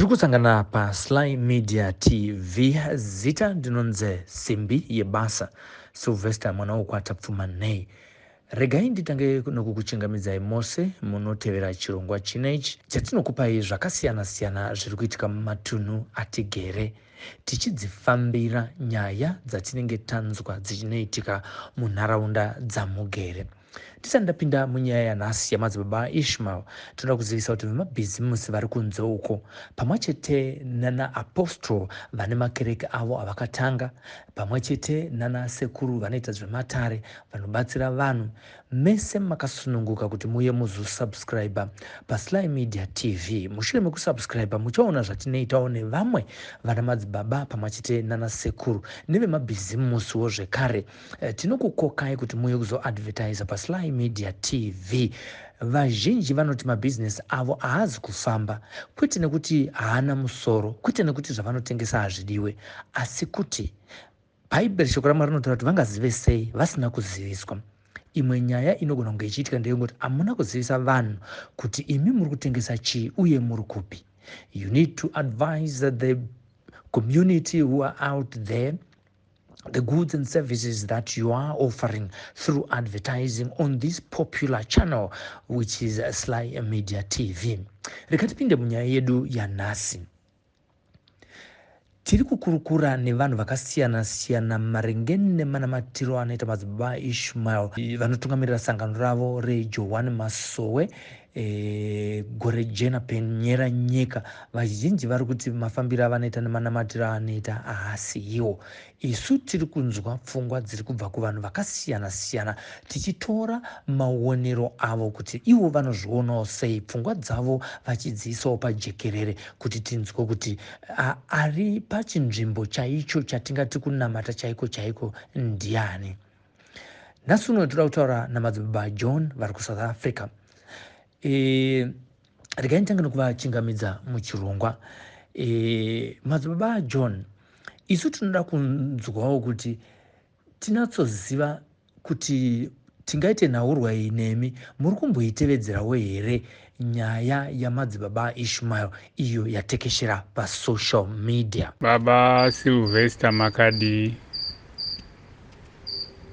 Tirikusangana pa Sly Media TV zita ndinonze simbi yebasa Silvester mwana ukwata pfumanei. Regai nditange nokukuchingamidza mose munotevera chirongwa chinechi chatinokupai zvakasiyana-siyana zviri kuitika mumatunhu atigere tichidzifambira nyaya dzatinenge tanzwa dzichinoitika munharaunda dzamugere. Tisati ndapinda munyaya yanhasi yaMadziBaba Ishmael, tinoda kuzivisa kuti vemabhizimusi vari kunze uko pamwechete nana apostle vane makereke avo avakatanga, pamwechete nana sekuru vanoita zvematare vanobatsira vanhu, mese makasununguka kuti muye muzosubscribe paSly Media TV. Mushure mekusubscribe muchaona zvatinoitawo nevamwe vana MadziBaba pamwechete nana sekuru nevemabhizimusiwo zvekare. Tinokukokai kuti muye kuzoadvertise paSly Media TV. Vazhinji vanoti mabusiness avo haazi kufamba, kwete nekuti haana musoro, kwete nekuti zvavanotengesa hazvidiwe, asi kuti Bhaibheri shoko raMwari rinotaura kuti vangazive sei vasina kuziviswa. Imwe nyaya inogona kunge ichiitika ndeyekuti hamuna kuzivisa vanhu kuti imi muri kutengesa chii uye muri kupi. You need to advise the community who are out there the goods and services that you are offering through advertising on this popular channel which is Sly Media TV. Rekatipinde munyaya yedu yanhasi. Tiri kukurukura nevanhu vakasiyana-siyana maringe nemanamatiro anoita MadziBaba Ishmael vanotungamirira sangano ravo reJohn Masowe gore jena penyera nyika. Vazhinji vari kuti mafambiro avanoita nemanamatiro anoita haasi iwo. Isu tiri kunzwa pfungwa dziri kubva kuvanhu vakasiyana-siyana tichitora maonero avo kuti ivo vanozvionawo sei, pfungwa dzavo vachidziisawo pajekerere kuti tinzwe kuti ari pachinzvimbo chaicho chatingati kunamata chaiko ndiani. Nhasi uno toda kutaura naMadziBaba John vari kuSouth Africa. Regai nditange nokuvachingamidza muchirongwa. MadziBaba John, isu tinoda kunzwawo kuti tinatsoziva kuti tingaite nhaurwa iyi nemi muri kumboitevedzerawo here nyaya yaMadziBaba Ishmael iyo yatekeshera pasocial media. Baba Silvester makadi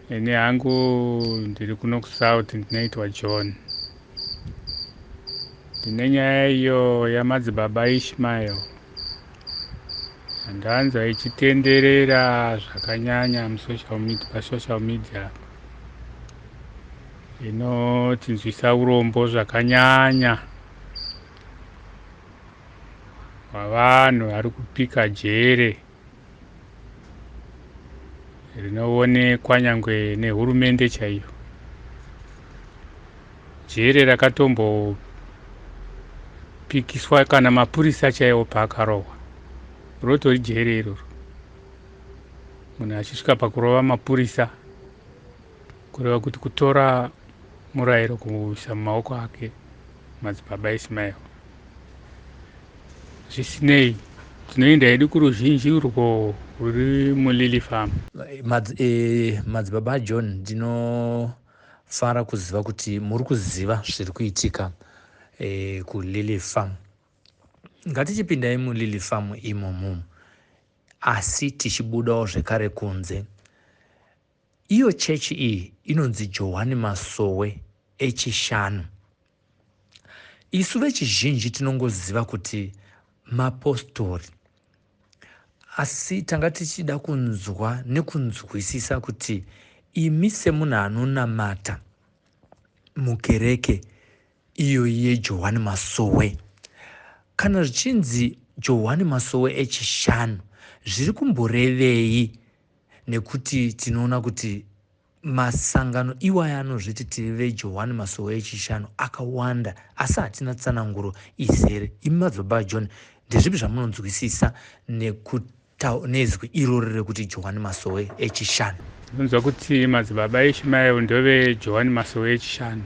ene hangu ndiri kuno kuSouth ndinoitwa John. Ndine nyaya iyo yaMadziBaba Ishmael ndanzwa ichitenderera zvakanyanya pasocial media inotinzwisa urombo zvakanyanya hwavanhu vari kupika jere rinoonekwa nyangwe nehurumende chaiyo. Jere rakatombopikiswa kana mapurisa chaiwo paakarohwa. Rotori jere iroro. Munhu achisvika pakurova mapurisa kureva kuti kutora murayiro kuisa mumaoko ake MadziBaba Ishmael. Zvisinei tinoenda hedu kuruzhinji urwo ruri muLily Farm. MadziBaba John, ndinofara kuziva kuti muri kuziva zviri kuitika kuLily Farm. Ngatichipindai muLily Farm imomo, asi tichibudawo zvekare kunze. Iyo chechi iyi inonzi John Masowe eChishanu. Isu vechizhinji tinongoziva kuti mapostori, asi tanga tichida kunzwa nekunzwisisa kuti imi semunhu anonamata mukereke iyo yeJohn Masowe, kana zvichinzi John Masowe eChishanu zviri kumborevei? Nekuti tinoona kuti masangano iwaya anozviti tiri veJohn Masowe eChishanu akawanda, asi hatina tsananguro izere. Imi MadziBaba John, ndezvipi zvamunonzwisisa nezwi iroro rekuti John Masowe eChishanu? Ndinonzwa kuti MadziBaba Ishmael ndove John Masowe eChishanu,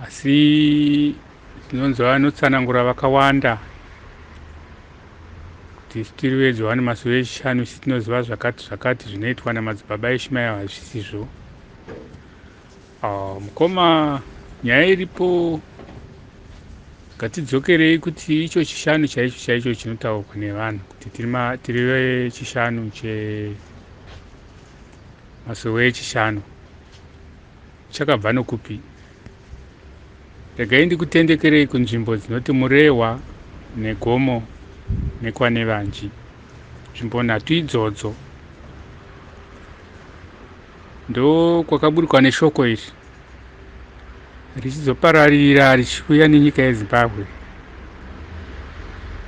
asi ndinonzwa vanotsanangura vakawanda kuti tiri veJohn Masowe eChishanu isi tinoziva zvakati zvinoitwa naMadziBaba Ishmael hazvisizvo. Mukoma, nyaya iripo Ngatidzokerei kuti icho chishanu chaicho chaicho chinotaurwa nevanhu kuti tiri vechishanu Masowe eChishanu chakabva nokupi. Regai ndikutendekerei kunzvimbo dzinoti Murehwa neGomo nekwane Vanji. Nzvimbo nhatu idzodzo ndo kwakaburikwa neshoko iri richizopararira richiuya nenyika yeZimbabwe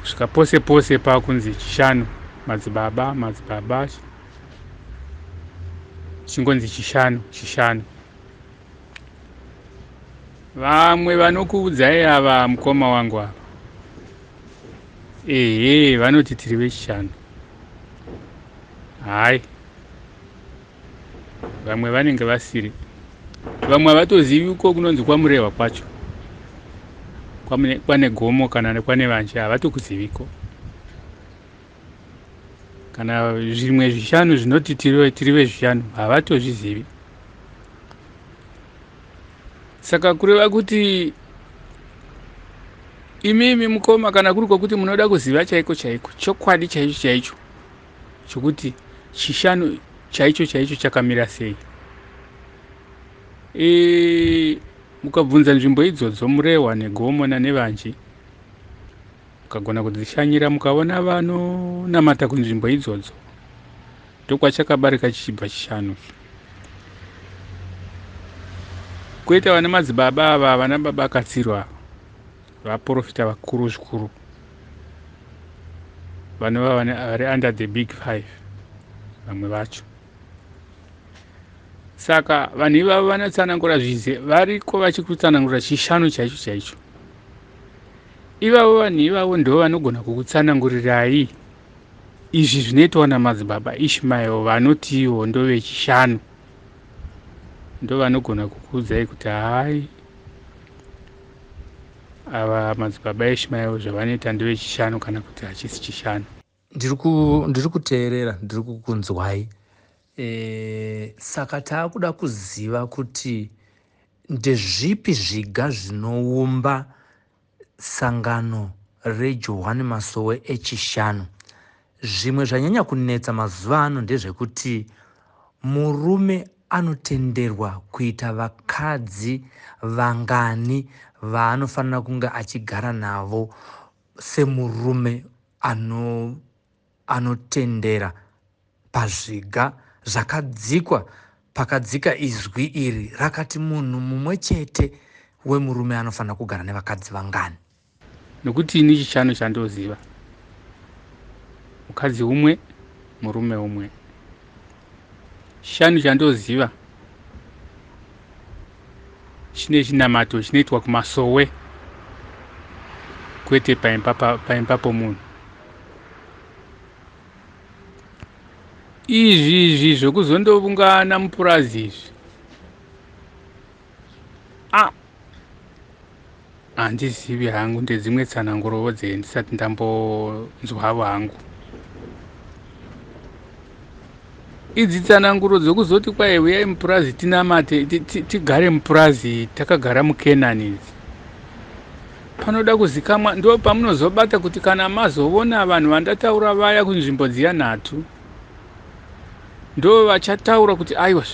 kusvika pose pose pakunzi Chishanu, MadziBaba chingonzi Chishanu. Vamwe vanokuudzai ava mukoma wangu ava, vanoti tiri vechishanu. Hai, vamwe vanenge vasiri. Vamwe havatozivi uko kunonzi kwaMurehwa kwacho, kwane Gomo kana nekwane Vanji havatokuziviko. Kana zvimwe zvishanu zvinoti tiri vezvishanu havatozvizivi. Saka kureva kuti imimi mukoma kana kuri kwokuti munoda kuziva chaiko chokwadi chaicho chokuti chishanu chaicho chakamira sei. Mukabvunza nzvimbo idzodzo Murehwa neGomo neVanji, mukagona kudzishanyira mukaona vanonamata kunzvimbo idzodzo, ndokwachakabarika chichibva chishanu. Koita vana MadziBaba ava, vana baba akatsirwa, vaprofita vakuru zvikuru, vanova vari under the big five vamwe vacho. Saka vanhu ivavo vanatsanangura zvize, variko vachikutsanangura chishanu chaicho. Ivavo vanhu ivavo ndo vanogona kukutsanangurirai izvi zvinoitwa naMadziBaba Ishmael, vanoti ivo ndo vechishanu. Ndo vanogona kukuudzai kuti hai, ava MadziBaba Ishmael zvavanoita ndovechishanu kana kuti hachisi chishanu. Ndiri kuteerera, ndiri kukunzwai. Saka taakuda kuziva kuti ndezvipi zviga zvinoumba sangano reJohani Masowe eChishanu. Zvimwe zvanyanya kunetsa mazuva ano ndezvekuti murume anotenderwa kuita vakadzi vangani vaanofanira kunge achigara navo semurume anotendera pazviga zvakadzikwa. Pakadzika izwi iri rakati munhu mumwe chete wemurume anofanira kugara nevakadzi vangani. Nokuti ini chishanu chandoziva, mukadzi umwe murume umwe. Chishanu chandoziva chine chinamato chinoitwa kuMasowe, kwete paimba pomunhu. Izvi zvokuzondoungana mupurazi izvi, handizivi hangu, ndedzimwe tsanangurovo ndisati ndambonzwavo hangu. Idzi tsananguro dzokuzoti kwai uyai mupurazi tinamate, tigare mupurazi takagara muKenani idzi, panoda kuzikamwa. Ndo pamunozobata kuti kana mazoona vanhu vandataura vaya kunzvimbo dziya nhatu, ndo vachataura kuti aiwa,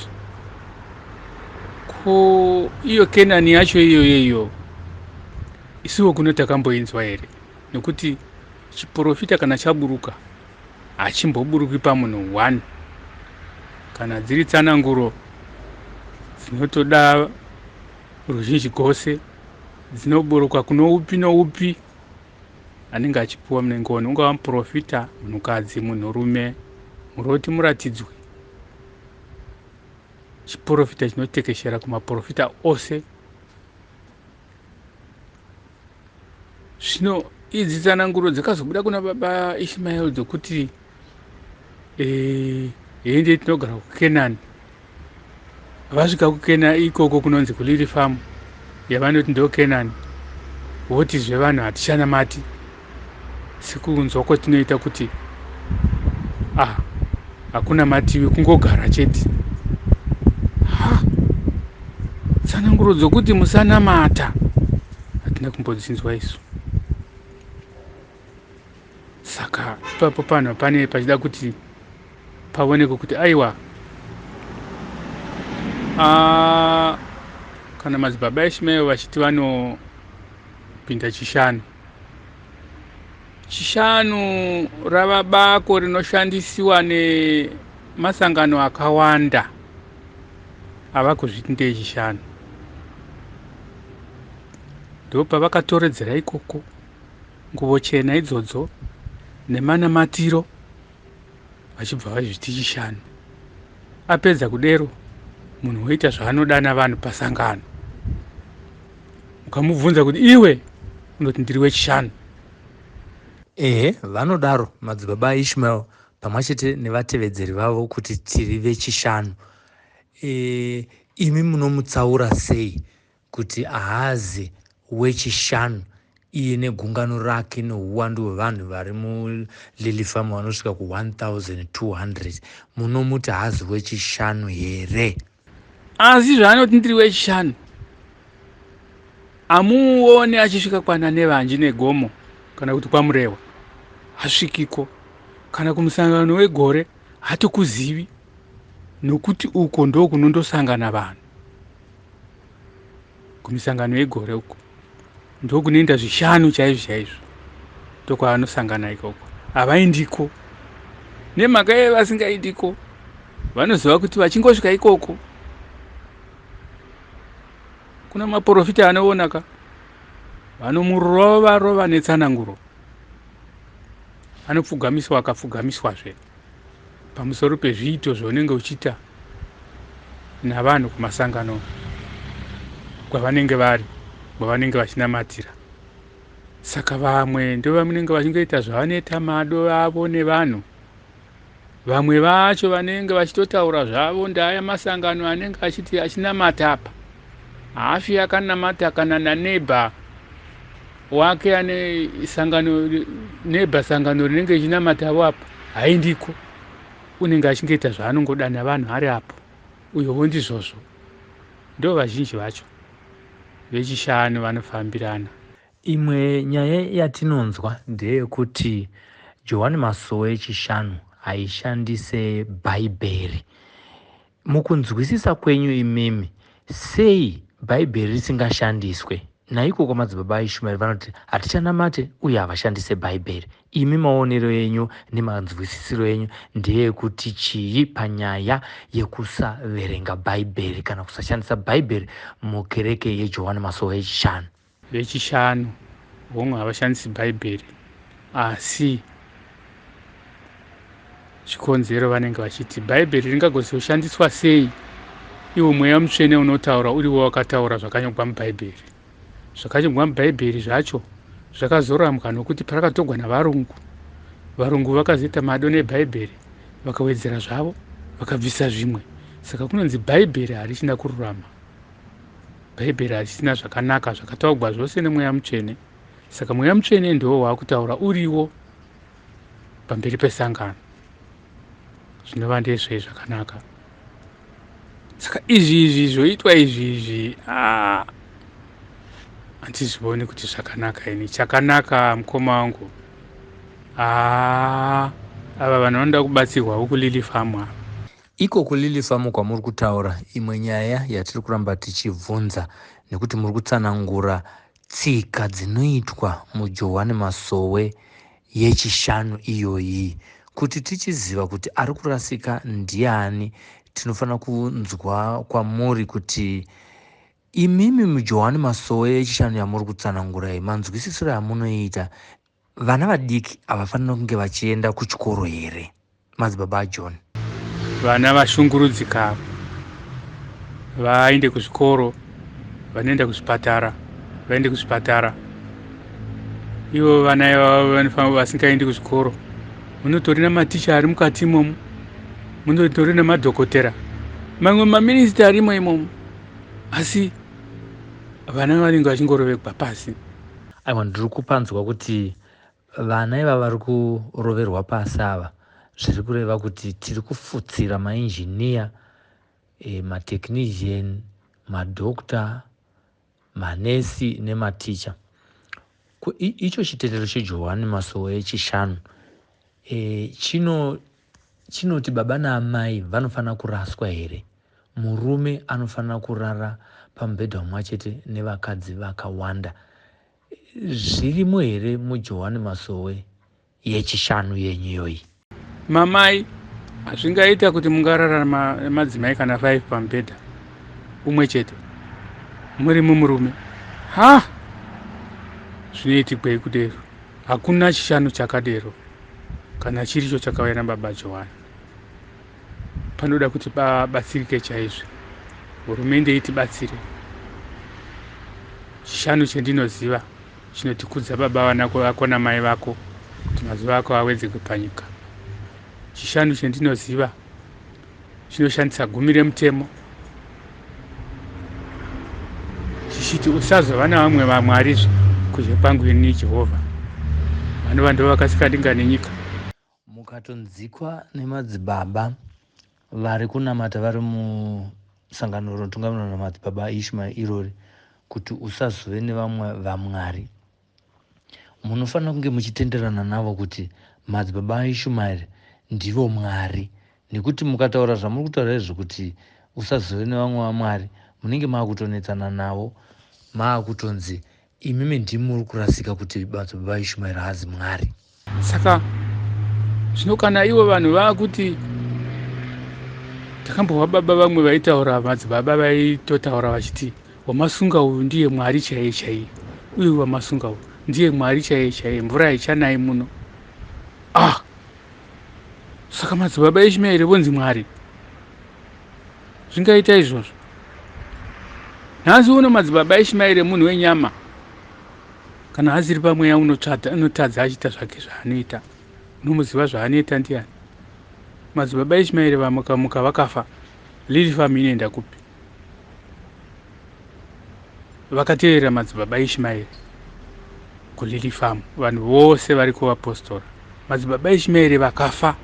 ko iyo Kenani yacho iyo isiwo kuno takamboinzwa here. Nokuti chiprofita kana chaburuka hachimboburuki pamunhu 1. Kana dziri tsananguro dzinotoda ruzhinji gose, dzinoburuka kuno upi noupi anenge achipuwa munengoni, ungava muprofita, munhukadzi, munhurume, muroti muratidzwe. Chiprofita chinotekeshera kumaprofita ose. Zvino idzi tsananguro dzakazobuda kuna baba Ishmael dzokuti ende tinogara kuKenani. Vasvika kuKenani ikoko kunonzi kuLili Farm, yavanoti ndo Kenani, voti zvevanhu hatichanamati sekunzwa kwatinoita kuti hakuna mativi, kungogara chete. Tsananguro dzokuti musanamata hatina kumbodzinzwa isu. Saka ipapo pano pane pachida kuti paoneke kuti aiwa kana madzibaba Ishmael vachiti vanopinda chishanu. Chishanu rava bako rinoshandisiwa nemasangano akawanda. Havakuzviti ndechishanu. Ndopa vakatoredzera ikoko nguvo chena idzodzo nemanamatiro vachibva vazviti chishanu. Apedza kudero munhu woita zvaanodana vanhu pasangano. Ukamubvunza kuti iwe unoti ndiri wechishanu. Vanodaro madzibaba Ishmael pamwechete nevatevedzeri vavo kuti tiri vechishanu. Imi munomutsaura sei kuti haazi wechishanu iye negungano rake neuwandu hwevanhu vari mulilifamu vanosvika ku 1200? Munomuti haazi wechishanu here? Asi zvaanoti ndiri wechishanu hamuoni achisvika kwana nevanji negomo kana kuti kwamurewa hasvikiko, kana kumusangano wegore hatokuzivi, nokuti uko ndo kunondosangana vanhu. Kumisangano yegore uko ndo kunoenda zvishanu chaizvo chaizvo, ndokwanosangana ikoko. Havaindiko nemhaka yevasingaindiko, vanoziva kuti vachingosvika ikoko kuna maprofita anoonaka, vanomurova netsananguro, anopfugamiswa akapfugamiswazve pamusoro pezviito zvaunenge uchiita navanhu kumasangano kwavanenge vari, kwavanenge vachinamatira. Saka vamwe ndo vanenge vachingoita zvavanoita mado avo nevanhu. Vamwe vacho vanenge vachitotaura zvavo ndaya masangano anenge achiti achinamata apa. Hafi akanamata kana nanebha wake ane sangano, nebha sangano rinenge richinamata avo apa, haindiko. Unenge achingoita zvaanongodana vanhu ari apo. Uyowo ndizvozvo. Ndo vazhinji vacho vechishanu vanofambirana. Imwe nyaya yatinonzwa ndeyekuti Johani Masowe echishanu aishandise bhaibheri. Mukunzwisisa kwenyu imimi, sei bhaibheri risingashandiswe? Naiko kwa madzibaba Ishmael vanoti hatichanamate uye havashandise bhaibheri. Imi maonero enyu nemanzwisisiro enyu ndeyekuti chii panyaya yekusaverenga bhaibheri kana kusashandisa bhaibheri mukereke yeJohani Masowe echishanu? Vechishanu vomwe havashandisi bhaibheri, asi chikonzero vanenge vachiti bhaibheri ringagozoshandiswa sei iwo mweya mutsvene unotaura uriwo wakataura zvakanyorwa mubhaibheri. Zvakanyorwa mubhaibheri zvacho zvakazoramwa nokuti parakatogwa navarungu. Varungu vakazoita mado nebhaibheri, vakawedzera zvavo, vakabvisa zvimwe. Saka kunonzi bhaibheri harichina kururama, bhaibheri harichina zvakanaka zvakataurwa zvose nemweya mutsvene. Saka mweya mutsvene ndiwo waakutaura uriwo pamberi pesangano, zvinova ndezve zvakanaka. Saka izvi zvoitwa izvi handizvioni kuti zvakanaka. Ini chakanaka mukoma wangu, ava vanhu vanoda kubatsirwawo kulilifamu ava. Iko kulilifamu kwamuri kutaura, imwe nyaya yatiri kuramba tichibvunza, nekuti muri kutsanangura tsika dzinoitwa muJohani Masowe yechishanu iyoyi. Kuti tichiziva kuti ari kurasika ndiani, tinofanira kunzwa kwamuri kuti imimi muJohani Masowe yechishanu yamuri kutsanangura, manzwisisiro yamunoita, vana vadiki havafanira kunge vachienda kuchikoro here, madzibaba John? Vana vashungurudzika vaende kuzvikoro, vanoenda kuzvipatara vaende kuzvipatara. Ivo vana ivavo vanofamba vasingaendi kuzvikoro, munotori namaticha ari mukati imomo, munotori namadhokotera, mamwe maminista arimo imomo, asi vana vanenge vachingorovekwa pasi. Aiwa, ndiri kupanzwa kuti vana iva vari kuroverwa pasi ava zviri kureva kuti tiri kufutsira mainjiniya, matechnician, madokta, manesi nematicha. Icho chitendero cheJohani Masowe echishanu chinoti baba naamai vanofana kuraswa here? Murume anofana kurara pamubhedha umwe chete nevakadzi vakawanda? Zvirimo here muJohani Masowe yeChishanu yenyu iyoyi? Mamai, zvingaita kuti mungarara madzimai kana 5 pamubhedha umwe chete muri murume? Zvinoitikwei kudero? Hakuna chishanu chakadero kana chiricho chakauya nababa Johani. Panoda kuti babatsirike chaizvo, hurumende itibatsire. Chishanu chendinoziva chinotikudza baba vako namai vako kuti mazuva ako awedzerwe panyika. Chishanu chendinoziva chinoshandisa gumi remutemo, chichiti usazova navamwe vamwari kunze kwangu ini Jehovha. Vanova ndo vakasika denga nenyika. Mukatonzikwa nemadzibaba vari kunamata vari musangano rinotungamirirwa namadzibaba Ishmael irori kuti usazove nevamwe vamwari, munofanira kunge muchitenderana navo kuti madzibaba Ishmael ndivo mwari, nekuti mukataura zvamuri kutaura izvo kuti usazove nevamwe vamwari, munenge maakutonetsana navo, maakutonzi imimi ndimuri kurasika kuti madzibaba Ishmael haazi mwari. Saka zvino kana ivo vanhu vakuti takambova baba vamwe vaitaura, madzibaba vaitotaura vachiti wamasunga uyu ndiye mwari chaiye chaiye, uye wamasunga uyu ndiye mwari chaiye chaiye, mvura haichanai muno. Saka madzibaba Ishmael vonzi mwari? Zvingaita izvozvo? Nhasi uno madzibaba Ishmael munhu wenyama, kana asiri pamweya unotadza achiita zvake zvaanoita, unomuziva zvaanoita ndiani? Madzibaba Ishmael vamuka vakafa, lili famu inoenda kupi? Vakatevera madzibaba Ishmael kulili famu, vanhu vose vari kuvapostora. Madzibaba Ishmael vakafa,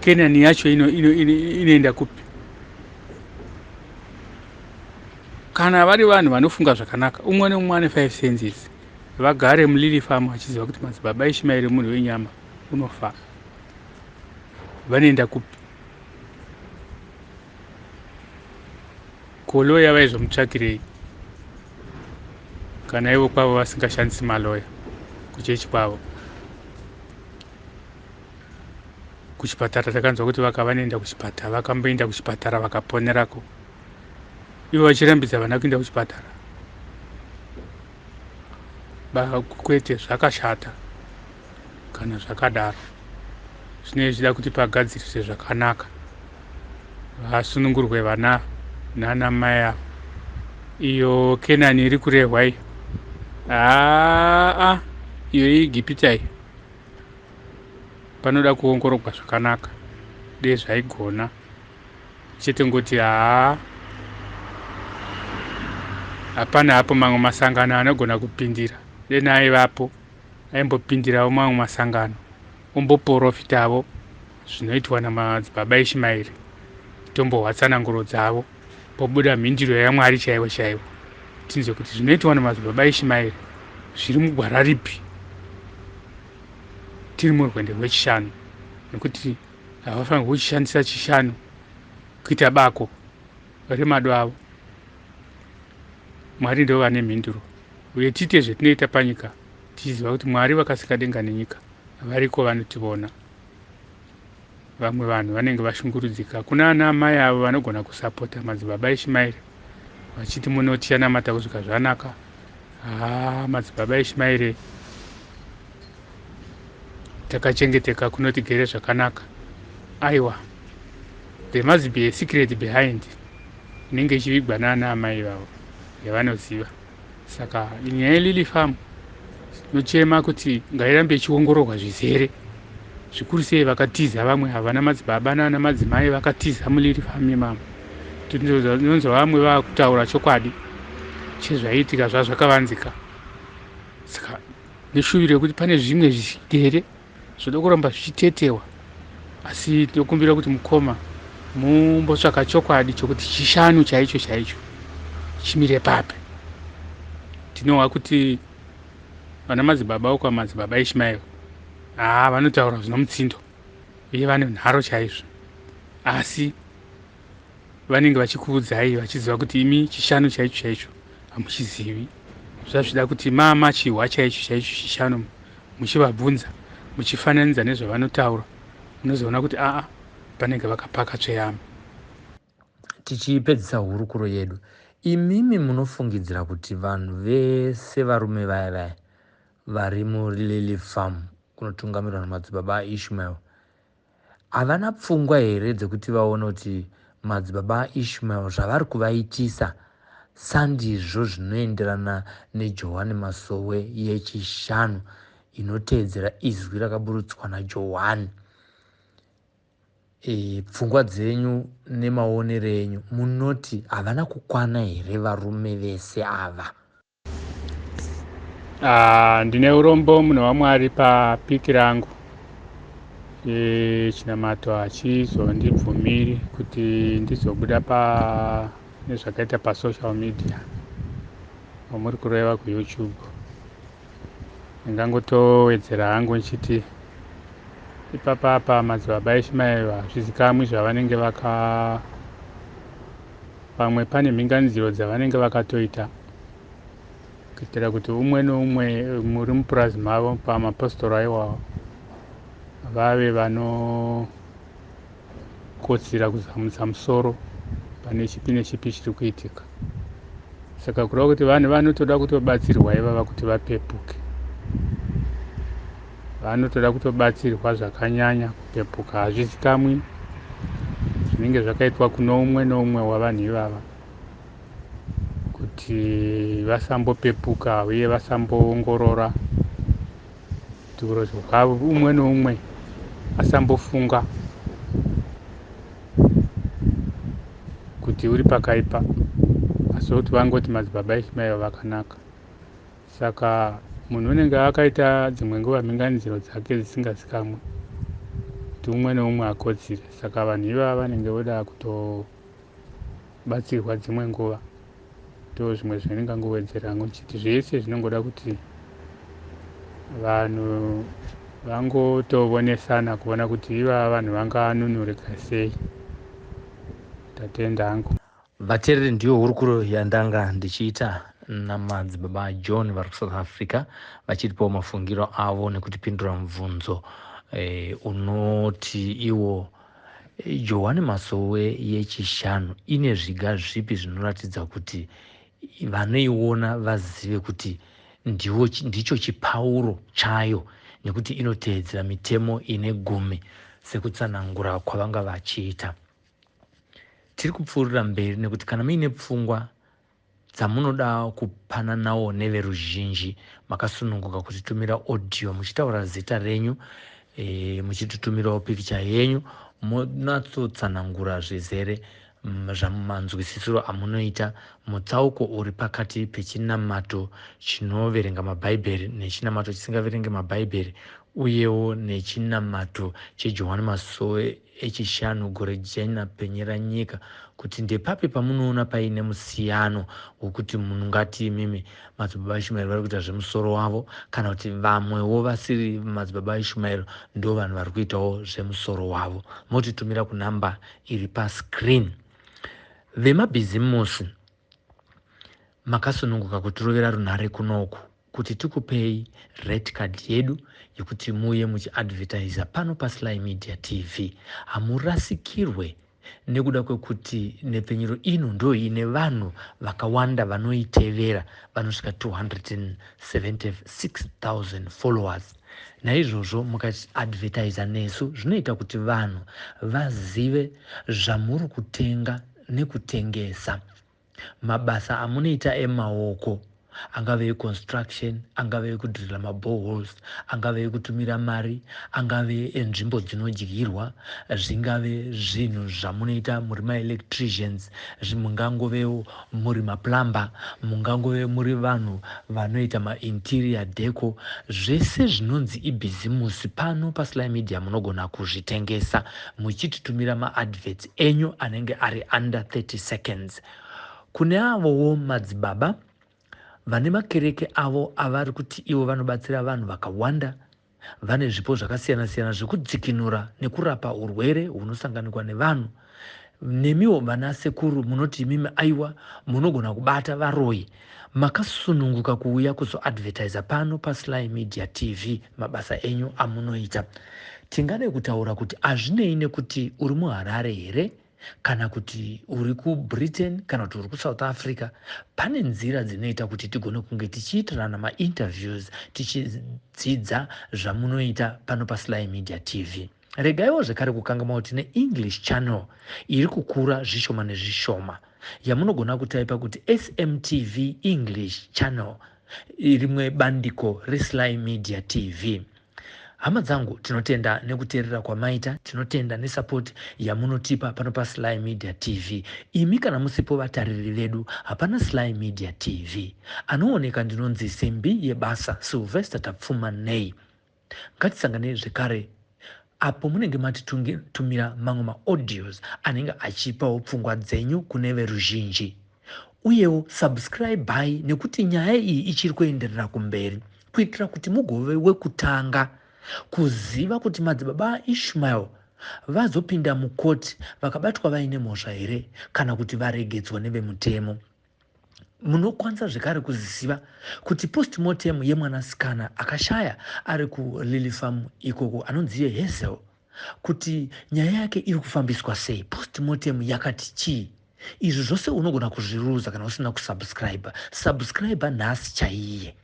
Kenani yacho inoenda kupi? Kana vari vanhu vanofunga zvakanaka, umwe neumwe ane 5 senses, vagare mulili famu vachiziva kuti madzibaba Ishmael munhu wenyama unofa, vanoenda kupi? Koloya vaizomutsvakirei kana ivo kwavo vasingashandisi maloya kuchechi kwavo? Kuchipatara takanzwa kuti vakavanoenda kuchipatara, vakamboenda kuchipatara vakaponerako, ivo vachirambidza vana kuenda kuchipatara. Kwete, zvakashata kana zvakadaro. Zvinenge zvida kuti pagadziriswe zvakanaka, vasunungurwe vana nana mai avo. Iyo Kenani iri kurehwa iyo, iyo iGipita iyo, panoda kuongororwa zvakanaka dei zvaigona, chete ngoti hapana hapo mamwe masangano anogona kupindira. Deni aivapo aimbopindirawo mamwe masangano omboprofitavo zvinoitwa namadzibaba Ishmael, tombohwatsananguro dzavo, pobuda mhindiro yaMwari chaivo chaivo, tinzwe kuti zvinoitwa namadzibaba Ishmael zviri mugwara ripi tiri murwendo rwechishanu, nekuti havafanirwi kuchishandisa chishanu kuita bako remado avo. Mwari ndo vane mhinduro, uye tiite zvetinoita panyika tichiziva kuti Mwari vakasika denga nenyika variko vanotiona. Vamwe vanhu vanenge vashungurudzika, kuna ana mai avo vanogona kusapota madzibaba Ishmael vachiti munoti yanamata kusvika zvanaka. Madzibaba Ishmael takachengeteka, kunotigere zvakanaka. Aiwa, there must be a secret behind inenge ichivigwa naana amai vavo yavanoziva. Saka nyaya yelili famu nochema kuti ngairambe ichiongororwa zvizere, zvikuru sei vakatiza vamwe havana madzibaba nana madzimai vakatiza mulili famu imamo. Tinonzwa vamwe vakutaura chokwadi chezvaitika zvazvakavanzika. Saka neshuviro kuti pane zvimwe zvigere zvoda kuramba zvichitetewa, asi tinokumbira kuti mukoma mumbotsvaka chokwadi chokuti chishanu chaicho chaicho chimire pape. Tinowa kuti vana madzibaba okwa madzibaba Ishmael vanotaura zvino mutsindo uye vane nharo chaizvo, asi vanenge vachikuudzai vachiziva kuti imi chishanu chaicho chaicho hamuchizivi. Zvazvida kuti chihwa chaicho chaicho chishanu muchivabvunza muchifananidza nezvavanotaura, munozoona kuti panenge vakapaka tsveyama. Tichipedzisa hurukuro yedu, imimi munofungidzira kuti vanhu vese varume vaya vari muLily Farm kunotungamirwa naMadzibaba Ishmael havana pfungwa here dzekuti vaone kuti Madzibaba Ishmael zvavari kuvaitisa sandizvo zvinoenderana neJohani Masowe yeChishanu inoteedzera izwi rakaburutswa naJohani? Pfungwa dzenyu nemaonero enyu munoti havana kukwana here varume vese ava? Ndine urombo munhu waMwari papiki rangu. Chinamato hachizondibvumiri kuti ndizobuda nezvakaita pasocial media wamuri kureva kuYouTube. Ndingangotowedzera hangu nchiti ipapa Madzibaba Ishmael hazvizikamwi zvavanenge pamwe pane mhinganidziro dzavanenge vakatoita kuitira kuti umwe neumwe muri mupurazi mavo pamapostora iwawo vave vanokotsira kuzamutsa musoro pane chipi nechipi chiri kuitika. Saka kureva kuti vanhu vanotoda kutobatsirwa ivava kuti vapepuke, vanotoda kutobatsirwa zvakanyanya kupepuka. Hazvizikamwi zvinenge zvakaitwa kuno umwe neumwe wavanhu ivava kuti vasambopepuka uye vasamboongorora kuti urozvo hwavo umwe neumwe asambofunga kuti uri pakaipa, asi kuti vangoti Madzibaba Ishmael vakanaka. Saka munhu unenge akaita dzimwe nguva mhinganidziro dzake dzisingazikamwi kuti umwe neumwe akotsire. Saka vanhu ivava vanenge voda kutobatsirwa dzimwe nguva. Ndo zvimwe zvandingangowedzera hangu nchiti zvese zvinongoda kuti vanhu vangotovonesana kuona kuti ivava vanhu vanganunurika sei. Tatenda hangu. Vateereri, ndiyo hurukuro yandanga ndichiita naMadzibaba John vari kuSouth Africa vachitipawo mafungiro avo nekutipindura mubvunzo unoti iwo Johani Masowe yeChishanu ine zviga zvipi zvinoratidza kuti vanoiona vazive kuti ndicho chipauro chayo nekuti inoteedzera mitemo ine gumi sekutsanangura kwavanga vachiita. Tiri kupfuurira mberi nekuti kana muine pfungwa dzamunoda kupananawo neveruzhinji makasununguka kutitumira audio muchitaura zita renyu, muchitutumirawo pikicha yenyu, munatsotsanangura zvizere zvamanzwisisiro amunoita mutsauko uri pakati pechinamato chinoverenga mabhaibheri nechinamato chisingaverengi mabhaibheri, uyewo nechinamato cheJohani Masowe eChishanu gore jena penyera nyika, kuti ndepapi pamunoona paine musiyano wokuti munhu ngati imimi Madzibaba Ishmael vari kuita zvemusoro wavo, kana kuti vamwewo vasiri Madzibaba Ishmael ndo vanhu vari kuitawo zvemusoro wavo. Motitumira kunamba iri pascreen. Vemabhizimusi makasununguka kutirovera runhare kunoku kuti tikupei red card yedu yekuti muye muchiadvertisa pano paSlyMedia TV. Hamurasikirwe nekuda kwekuti nepfenyuro ino ndo ine vanhu vakawanda vanoitevera, vanosvika 276,000 followers. Naizvozvo mukaadvertisa nesu zvinoita kuti vanhu vazive zvamuri kutenga nekutengesa. Mabasa amunoita emaoko, angave econstruction, angave ekudhirira maboreholes, angave ekutumira mari, angave enzvimbo dzinodyirwa, zvingave zvinhu zvamunoita muri maelectricians, mungangovewo muri maplumber, mungangove muri vanhu vanoita mainterior deco, zvese zvinonzi ibhizimusi pano paSlyMedia munogona kuzvitengesa muchititumira maadverts enyu anenge ari under 30 seconds. Kune avowo madzibaba vane makereke avo avari kuti ivo vanobatsira vanhu vakawanda vane zvipo zvakasiyana-siyana zvekudzikinura nekurapa urwere hunosanganikwa nevanhu. Nemiwo vana sekuru munoti mimi aiwa munogona kubata varoyi, makasununguka kuuya kuzoadvertisa pano paSly Media TV mabasa enyu amunoita. Tingade kutaura kuti azvinei nekuti uri muHarare here kana kuti uri kuBritain kana kuti uri kuSouth Africa. Pane nzira dzinoita kuti tigone kunge tichiitirana ma-interviews tichidzidza zvamunoita pano paSly Media TV. Regaiwo zvekare kukangama kuti ne-English channel iri kukura zvishoma nezvishoma yamunogona kutaipa kuti SMTV English channel rimwe bandiko reSly Media TV. Hama dzangu, tinotenda nekuteerera kwamaita, tinotenda nesapoti yamunotipa pano paSly Media TV. Imi kana musipo vatariri vedu hapana Sly Media TV. Anooneka ndinonzi simbi yebasa Silvester tapfuma nei. Ngatisangane zvekare apo munenge matitumira mamwe ma-audios anenge achipawo pfungwa dzenyu kune veruzhinji. Uyewo subscribe nekuti nyaya iyi ichiri kuenderera kumberi, kuitira kuti mugove wekutanga kuziva kuti madzibaba Ishmael vazopinda mukoti vakabatwa vaine mhosva here kana kuti varegedzwa nevemutemo. Munokwanisa zvekare kuziva kuti postmortem yemwanasikana akashaya ari kuLily Farm ikoko anonzi Hazel, kuti nyaya yake iri kufambiswa sei, postmortem yakati chii. Izvi zvose unogona kuzviruza kana usina kusubscribe. Subscribe nhasi chaiye.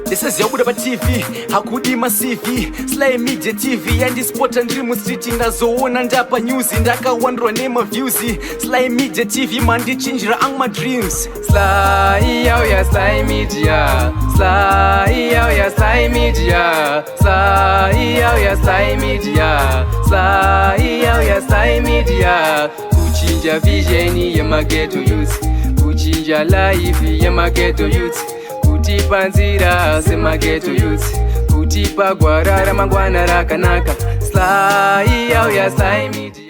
This is MadziBaba TV, hakudima CV, Sly Media TV, yandispota ndiri mustreet ndazoona ndapa news ndakawandwa nemaviews. Sly Media TV mandichinjira my dreams. Sly ya Sly Media, Sly ya Sly Media, Sly ya Sly Media, Sly ya Sly Media. Kuchinja vision ya maghetto youth, kuchinja life ya maghetto youth. Kutipa nzira semaghetto youth, kutipa gwara ramangwana rakanaka. Sly ya Sly Media.